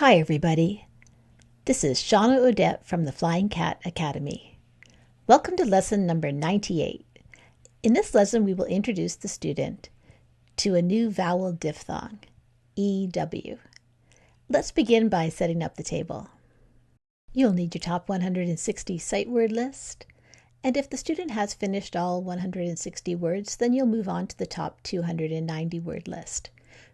Hi everybody, this is Shawna Odette from the Flying Cat Academy. Welcome to lesson number 98. In this lesson we will introduce the student to a new vowel diphthong, EW. Let's begin by setting up the table. You'll need your top 160 sight word list, and if the student has finished all 160 words, then you'll move on to the top 290 word list,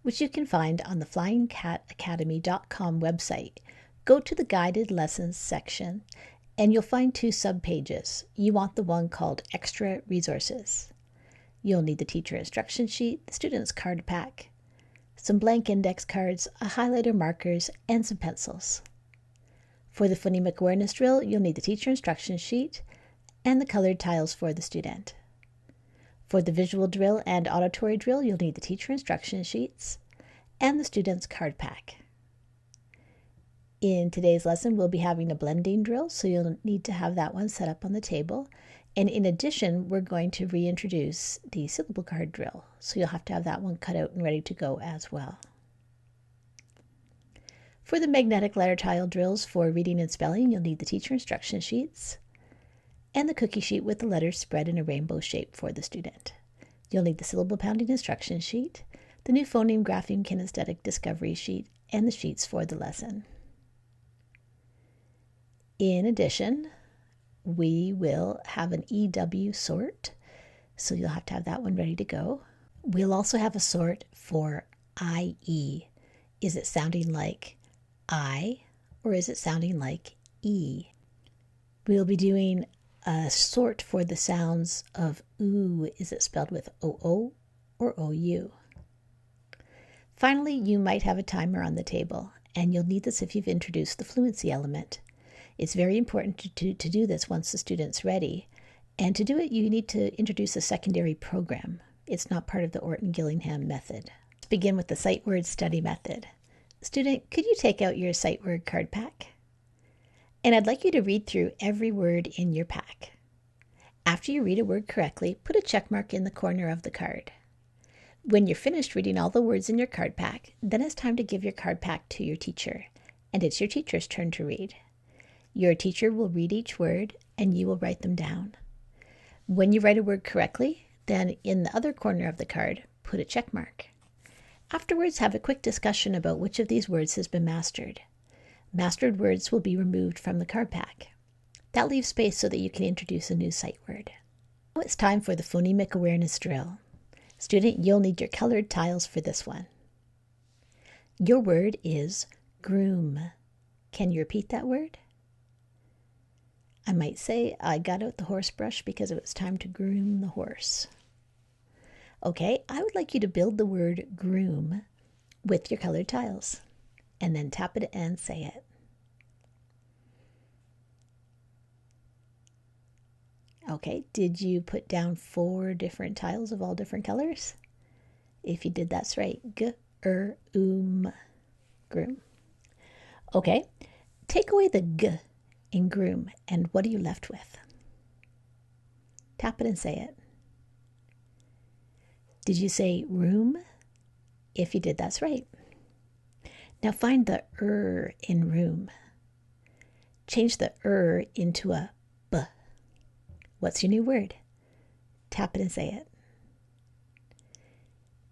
which you can find on the flyingcatacademy.com website. Go to the guided lessons section and you'll find two subpages. You want the one called Extra Resources. You'll need the teacher instruction sheet, the student's card pack, some blank index cards, a highlighter, markers, and some pencils. For the phonemic awareness drill, you'll need the teacher instruction sheet and the colored tiles for the student. For the visual drill and auditory drill, you'll need the teacher instruction sheets and the student's card pack. In today's lesson, we'll be having a blending drill, so you'll need to have that one set up on the table. And in addition, we're going to reintroduce the syllable card drill, so you'll have to have that one cut out and ready to go as well. For the magnetic letter tile drills for reading and spelling, you'll need the teacher instruction sheets and the cookie sheet with the letters spread in a rainbow shape for the student. You'll need the syllable pounding instruction sheet, the new phoneme grapheme kinesthetic discovery sheet, and the sheets for the lesson. In addition, we will have an EW sort, so you'll have to have that one ready to go. We'll also have a sort for IE. Is it sounding like I or is it sounding like E? We'll be doing a sort for the sounds of OO. Is it spelled with OO or OU? Finally, you might have a timer on the table, and you'll need this if you've introduced the fluency element. It's very important to do this once the student's ready, and to do it you need to introduce a secondary program. It's not part of the Orton Gillingham method. Let's begin with the sight word study method. Student, could you take out your sight word card pack? And I'd like you to read through every word in your pack. After you read a word correctly, put a check mark in the corner of the card. When you're finished reading all the words in your card pack, then it's time to give your card pack to your teacher, and it's your teacher's turn to read. Your teacher will read each word, and you will write them down. When you write a word correctly, then in the other corner of the card, put a check mark. Afterwards, have a quick discussion about which of these words has been mastered. Mastered words will be removed from the card pack. That leaves space so that you can introduce a new sight word. Now it's time for the phonemic awareness drill. Student, you'll need your colored tiles for this one. Your word is groom. Can you repeat that word? I might say I got out the horse brush because it was time to groom the horse. Okay, I would like you to build the word groom with your colored tiles, and then tap it and say it. Okay, did you put down 4 different tiles of all different colors? If you did, that's right. Groom. Okay, take away the g in groom, and what are you left with? Tap it and say it. Did you say room? If you did, that's right. Now find the in room. Change the into a b. What's your new word? Tap it and say it.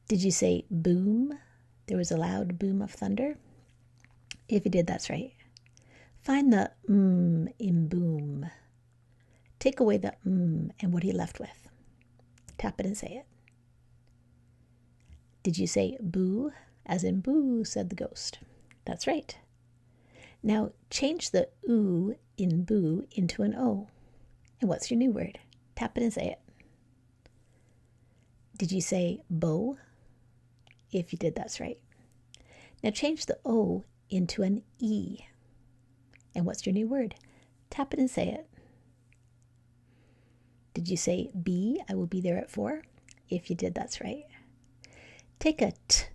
Did you say boom? There was a loud boom of thunder. If you did, that's right. Find the in boom. Take away the and what are you left with? Tap it and say it. Did you say boo? As in boo, said the ghost. That's right. Now change the oo in boo into an o. And what's your new word? Tap it and say it. Did you say bow? If you did, that's right. Now change the o into an e. And what's your new word? Tap it and say it. Did you say be? I will be there at 4. If you did, that's right. Take a t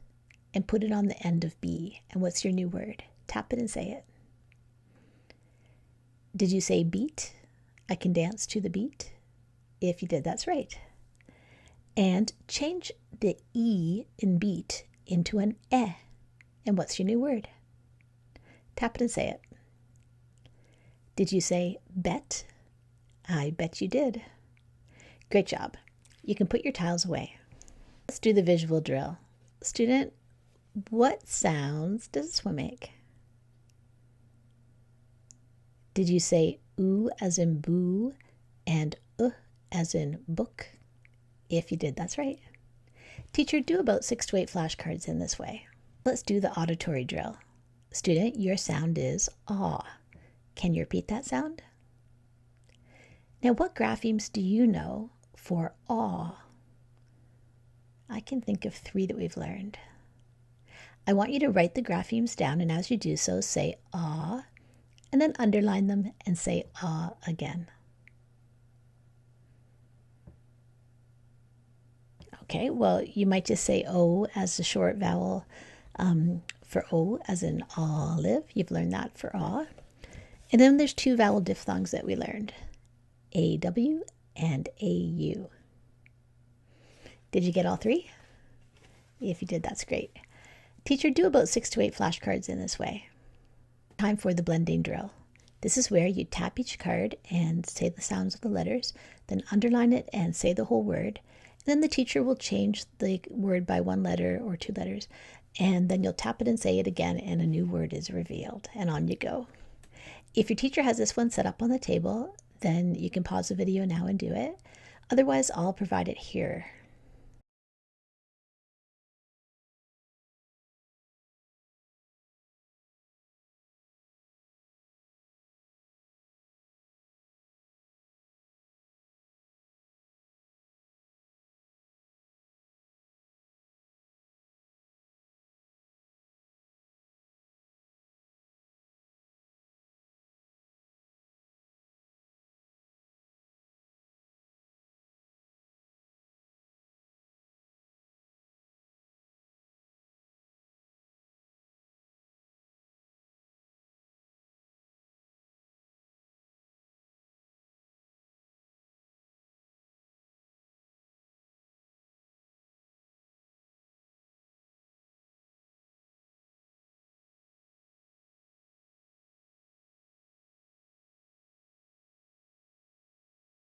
and put it on the end of be. And what's your new word? Tap it and say it. Did you say beat? I can dance to the beat. If you did, that's right. And change the E in beat into an eh. And what's your new word? Tap it and say it. Did you say bet? I bet you did. Great job. You can put your tiles away. Let's do the visual drill. Student, what sounds does this one make? Did you say ooh as in boo and as in book? If you did, that's right. Teacher, do about 6 to 8 flashcards in this way. Let's do the auditory drill. Student, your sound is aw. Can you repeat that sound? Now, what graphemes do you know for aw? I can think of 3 that we've learned. I want you to write the graphemes down, and as you do so, say aw, and then underline them and say ah again. Okay, well, you might just say O as the short vowel for O as in olive. You've learned that for aw. And then there's 2 vowel diphthongs that we learned, AW and AU. Did you get all 3? If you did, that's great. Teacher, do about 6 to 8 flashcards in this way. Time for the blending drill. This is where you tap each card and say the sounds of the letters, then underline it and say the whole word. And then the teacher will change the word by 1 letter or 2 letters, and then you'll tap it and say it again, and a new word is revealed, and on you go. If your teacher has this one set up on the table, then you can pause the video now and do it. Otherwise, I'll provide it here.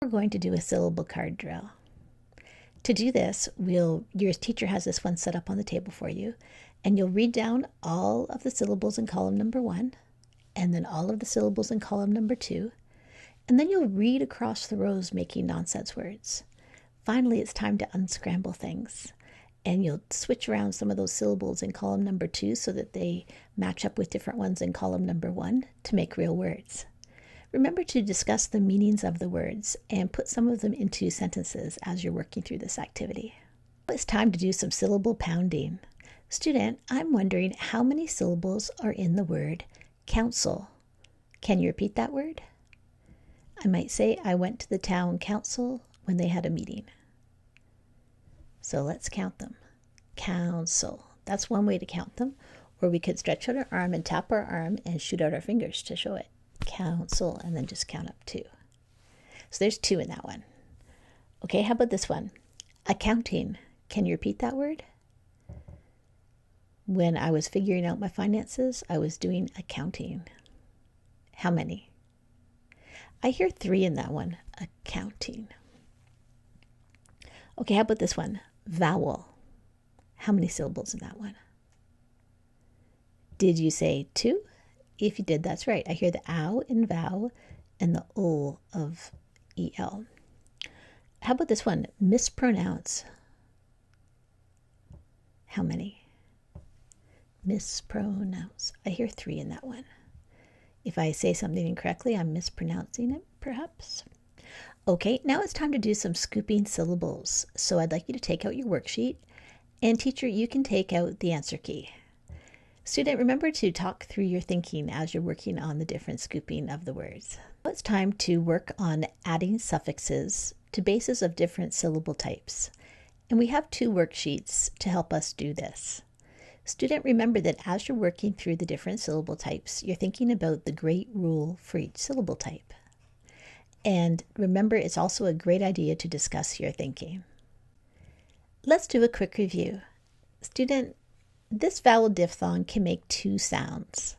We're going to do a syllable card drill. To do this, your teacher has this one set up on the table for you, and you'll read down all of the syllables in column number 1, and then all of the syllables in column number 2, and then you'll read across the rows making nonsense words. Finally, it's time to unscramble things, and you'll switch around some of those syllables in column number 2 so that they match up with different ones in column number 1 to make real words. Remember to discuss the meanings of the words and put some of them into sentences as you're working through this activity. It's time to do some syllable pounding. Student, I'm wondering how many syllables are in the word council. Can you repeat that word? I might say, I went to the town council when they had a meeting. So let's count them. Council. That's one way to count them. Or we could stretch out our arm and tap our arm and shoot out our fingers to show it. Council, and then just count up 2. So there's 2 in that one. Okay, how about this one? Accounting. Can you repeat that word? When I was figuring out my finances, I was doing accounting. How many? I hear 3 in that one. Accounting. Okay, how about this one? Vowel. How many syllables in that one? Did you say 2? If you did, that's right. I hear the ow in vow and the ul of el. How about this one? Mispronounce. How many? Mispronounce. I hear 3 in that one. If I say something incorrectly, I'm mispronouncing it, perhaps. Okay, now it's time to do some scooping syllables. So I'd like you to take out your worksheet, and teacher, you can take out the answer key. Student, remember to talk through your thinking as you're working on the different scooping of the words. Now it's time to work on adding suffixes to bases of different syllable types. And we have 2 worksheets to help us do this. Student, remember that as you're working through the different syllable types, you're thinking about the great rule for each syllable type. And remember, it's also a great idea to discuss your thinking. Let's do a quick review. Student, this vowel diphthong can make 2 sounds.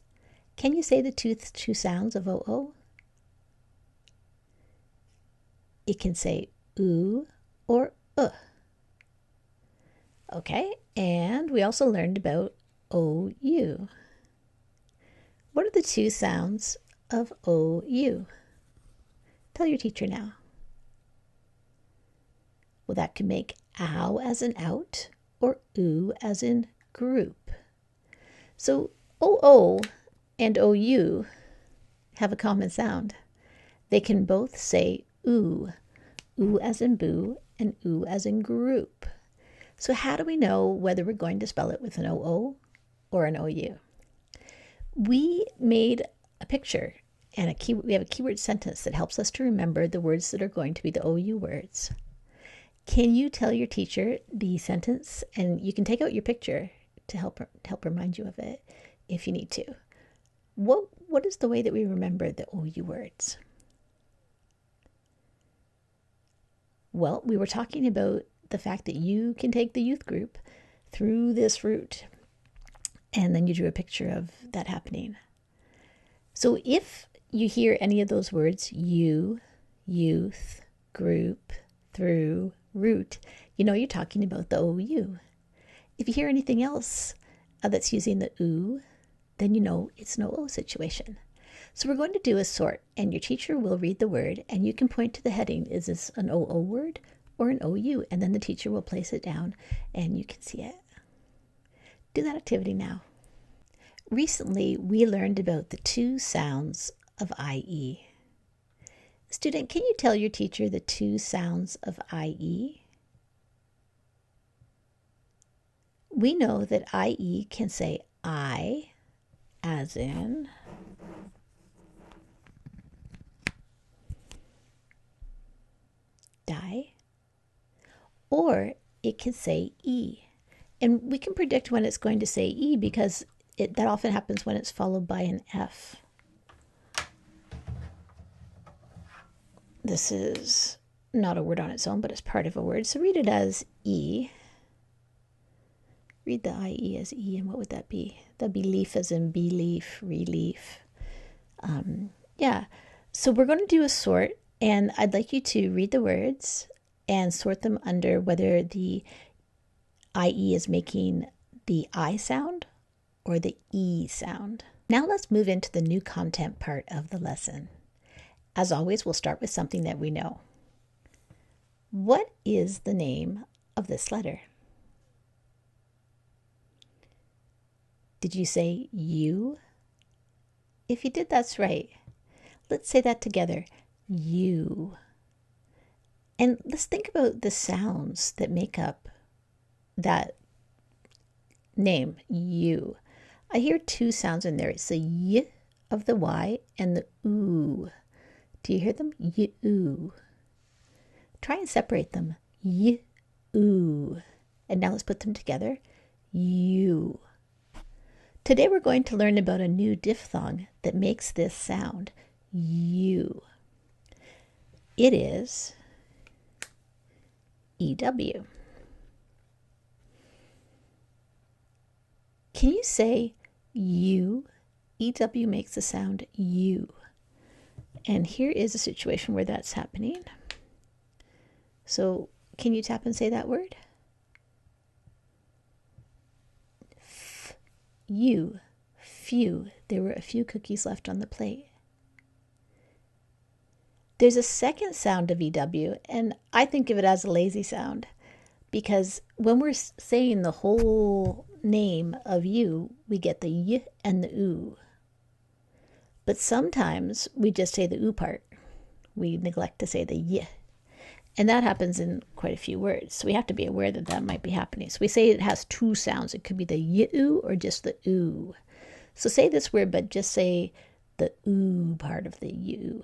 Can you say the two sounds of OO? It can say oo or Okay, and we also learned about OU. What are the two sounds of OU? Tell your teacher now. Well, that could make ow as in out or oo as in group. So OO and OU have a common sound. They can both say oo, oo as in boo and oo as in group. So how do we know whether we're going to spell it with an OO or an OU? We made a picture and we have a keyword sentence that helps us to remember the words that are going to be the OU words. Can you tell your teacher the sentence? And you can take out your picture to help remind you of it if you need to. What is the way that we remember the OU words? Well, we were talking about the fact that you can take the youth group through this route, and then you drew a picture of that happening. So if you hear any of those words, you, youth, group, through, route, you know you're talking about the OU. If you hear anything else that's using the oo, then you know it's an OO situation. So we're going to do a sort, and your teacher will read the word, and you can point to the heading. Is this an OO word or an OU? And then the teacher will place it down, and you can see it. Do that activity now. Recently, we learned about the two sounds of IE. Student, can you tell your teacher the two sounds of IE? We know that IE can say I as in die, or it can say E. And we can predict when it's going to say E because that often happens when it's followed by an F. This is not a word on its own, but it's part of a word. So read it as E. Read the IE as E, and what would that be? That'd be leaf as in belief, relief. Yeah, so we're going to do a sort, and I'd like you to read the words and sort them under whether the IE is making the I sound or the E sound. Now let's move into the new content part of the lesson. As always, we'll start with something that we know. What is the name of this letter? Did you say U? If you did, that's right. Let's say that together. U. And let's think about the sounds that make up that name, U. I hear two sounds in there. It's the Y of the Y and the oo. Do you hear them? Y-oo. Try and separate them. Y-oo. And now let's put them together. U. Today we're going to learn about a new diphthong that makes this sound. U. It is EW. Can you say U? EW makes the sound U. And here is a situation where that's happening. So can you tap and say that word? You, few. There were a few cookies left on the plate. There's a second sound of EW, and I think of it as a lazy sound, because when we're saying the whole name of you, we get the y and the oo. But sometimes we just say the oo part. We neglect to say the y. And that happens in quite a few words. So we have to be aware that that might be happening. So we say it has two sounds. It could be the y-oo or just the oo. So say this word, but just say the oo part of the u.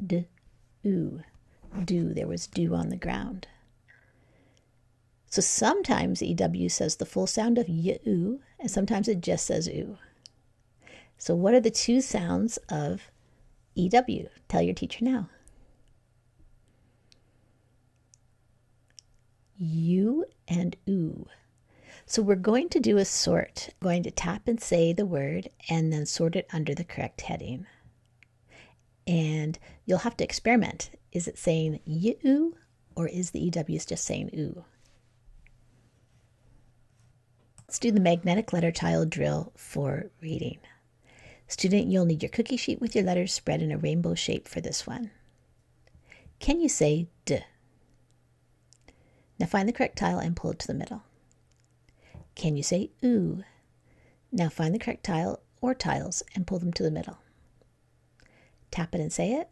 D-oo. Dew. There was dew on the ground. So sometimes EW says the full sound of y-oo, and sometimes it just says oo. So what are the two sounds of EW? Tell your teacher now. U and oo. So we're going to do a sort. I'm going to tap and say the word and then sort it under the correct heading. And you'll have to experiment. Is it saying you or is the EWs just saying ooh? Let's do the magnetic letter tile drill for reading. Student, you'll need your cookie sheet with your letters spread in a rainbow shape for this one. Can you say D? Now find the correct tile and pull it to the middle. Can you say ooh? Now find the correct tile or tiles and pull them to the middle. Tap it and say it.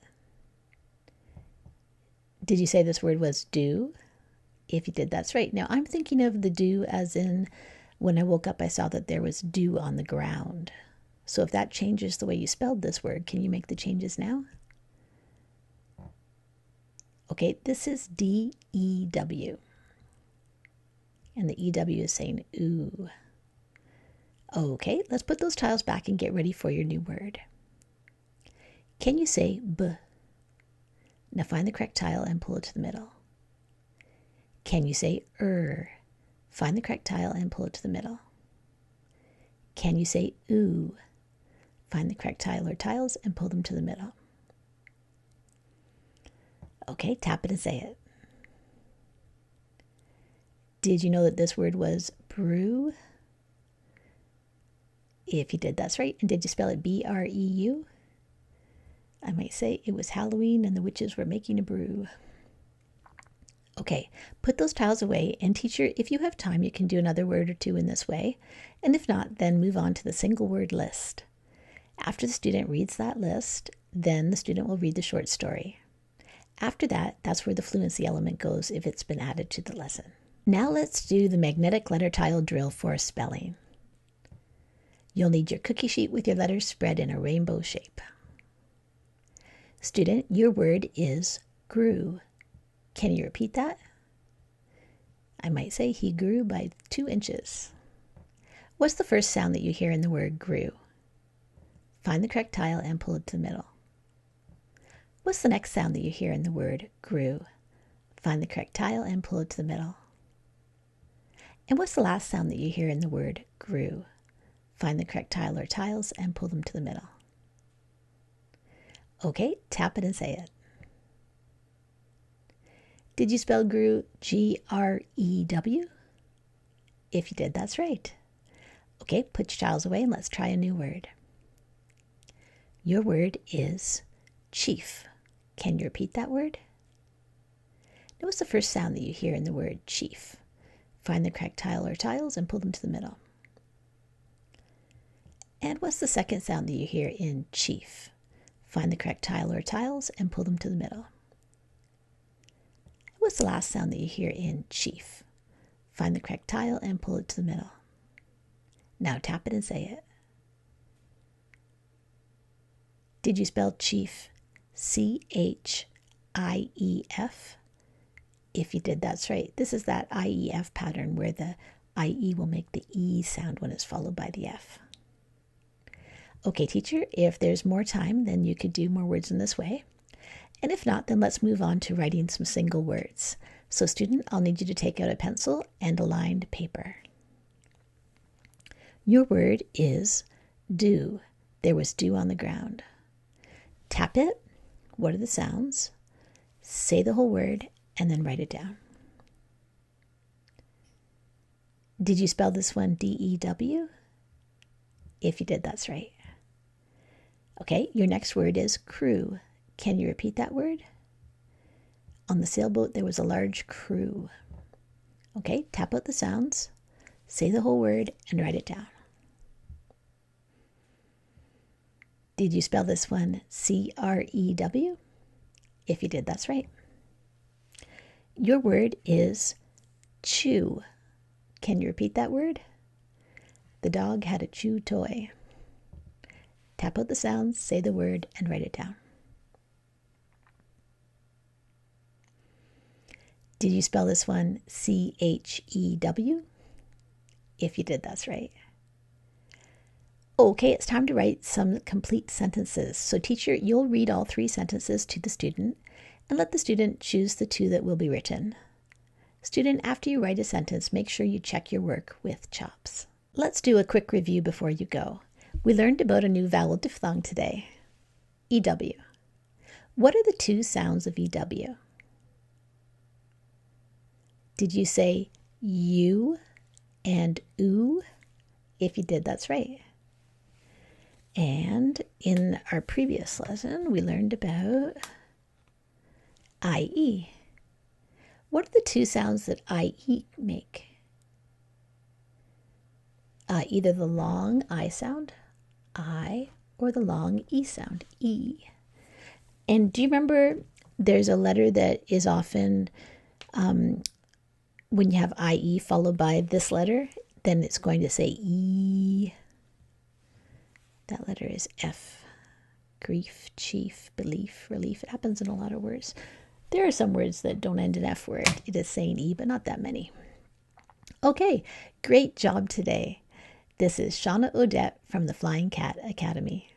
Did you say this word was do? If you did, that's right. Now I'm thinking of the dew as in when I woke up I saw that there was dew on the ground. So if that changes the way you spelled this word, can you make the changes now? Okay, this is D-E-W. And the EW is saying ooh. Okay, let's put those tiles back and get ready for your new word. Can you say B? Now find the correct tile and pull it to the middle. Can you say Find the correct tile and pull it to the middle. Can you say ooh? Find the correct tile or tiles and pull them to the middle. Okay, tap it and say it. Did you know that this word was brew? If you did, that's right. And did you spell it B-R-E-U? I might say it was Halloween and the witches were making a brew. Okay, put those tiles away, and teacher, if you have time, you can do another word or two in this way. And if not, then move on to the single word list. After the student reads that list, then the student will read the short story. After that, that's where the fluency element goes if it's been added to the lesson. Now let's do the magnetic letter tile drill for spelling. You'll need your cookie sheet with your letters spread in a rainbow shape. Student, your word is grew. Can you repeat that? I might say he grew by 2 inches. What's the first sound that you hear in the word grew? Find the correct tile and pull it to the middle. What's the next sound that you hear in the word grew? Find the correct tile and pull it to the middle. And what's the last sound that you hear in the word grew? Find the correct tile or tiles and pull them to the middle. Okay, tap it and say it. Did you spell grew G-R-E-W? If you did, that's right. Okay, put your tiles away and let's try a new word. Your word is chief. Can you repeat that word? Now, what's the first sound that you hear in the word chief? Find the correct tile or tiles and pull them to the middle. And what's the second sound that you hear in chief? Find the correct tile or tiles and pull them to the middle. What's the last sound that you hear in chief? Find the correct tile and pull it to the middle. Now tap it and say it. Did you spell chief C-H-I-E-F? If you did, that's right. This is that I-E-F pattern where the I-E will make the E sound when it's followed by the F. Okay, teacher, if there's more time, then you could do more words in this way. And if not, then let's move on to writing some single words. So student, I'll need you to take out a pencil and a lined paper. Your word is dew. There was dew on the ground. Tap it. What are the sounds? Say the whole word and then write it down. Did you spell this one D-E-W? If you did, that's right. Okay, your next word is crew. Can you repeat that word? On the sailboat, there was a large crew. Okay, tap out the sounds, say the whole word, and write it down. Did you spell this one C-R-E-W? If you did, that's right. Your word is chew. Can you repeat that word? The dog had a chew toy. Tap out the sounds, say the word, and write it down. Did you spell this one C-H-E-W? If you did, that's right. Okay, it's time to write some complete sentences. So teacher, you'll read all 3 sentences to the student and let the student choose the 2 that will be written. Student, after you write a sentence, make sure you check your work with CHOPS. Let's do a quick review before you go. We learned about a new vowel diphthong today, EW. What are the two sounds of EW? Did you say you and oo? If you did, that's right. And in our previous lesson, we learned about IE. What are the two sounds that IE make? Either the long I sound, I, or the long E sound, E. And do you remember there's a letter that is often, when you have IE followed by this letter, then it's going to say E. That letter is F. Grief, chief, belief, relief. It happens in a lot of words. There are some words that don't end in F where it is saying E, but not that many. Okay, great job today. This is Shawna Odette from the Flying Cat Academy.